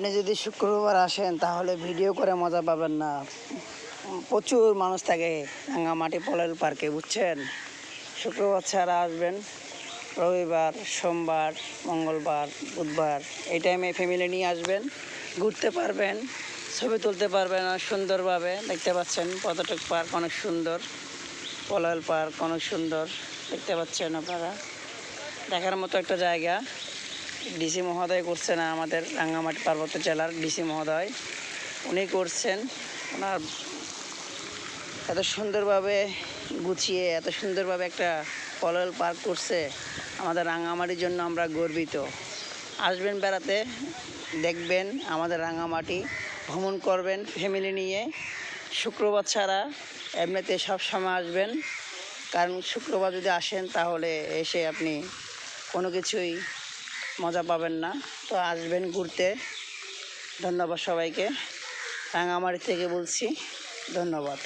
আপনি যদি শুক্রবার আসেন তাহলে ভিডিও করে মজা পাবেন না। প্রচুর মানুষ থাকে রাঙামাটি পলেল পার্কে, বুঝছেন? শুক্রবার ছাড়া আসবেন রবিবার, সোমবার, মঙ্গলবার, বুধবার, এই টাইমে ফ্যামিলি নিয়ে আসবেন, ঘুরতে পারবেন, ছবি তুলতে পারবেন আর সুন্দরভাবে। দেখতে পাচ্ছেন পর্যটক পার্ক অনেক সুন্দর, পলেল পার্ক অনেক সুন্দর, দেখতে পাচ্ছেন আপনারা। দেখার মতো একটা জায়গা। ডিসি মহোদয় করছেন, আমাদের রাঙ্গামাটি পার্বত্য জেলার ডিসি মহোদয়, উনি করছেন। ওনার এত সুন্দরভাবে গুছিয়ে এত সুন্দরভাবে একটা পলেল পার্ক করছে আমাদের রাঙ্গামাটির জন্য। আমরা গর্বিত। আসবেন বেড়াতে, দেখবেন আমাদের রাঙ্গামাটি, ভ্রমণ করবেন ফ্যামিলি নিয়ে। শুক্রবার ছাড়া এমনিতে সব সময় আসবেন, কারণ শুক্রবার যদি আসেন তাহলে এসে আপনি কোনো কিছুই মজা পাবেন না। তো আসবেন ঘুরতে। ধন্যবাদ সবাইকে, রাঙামাটি থেকে বলছি, ধন্যবাদ।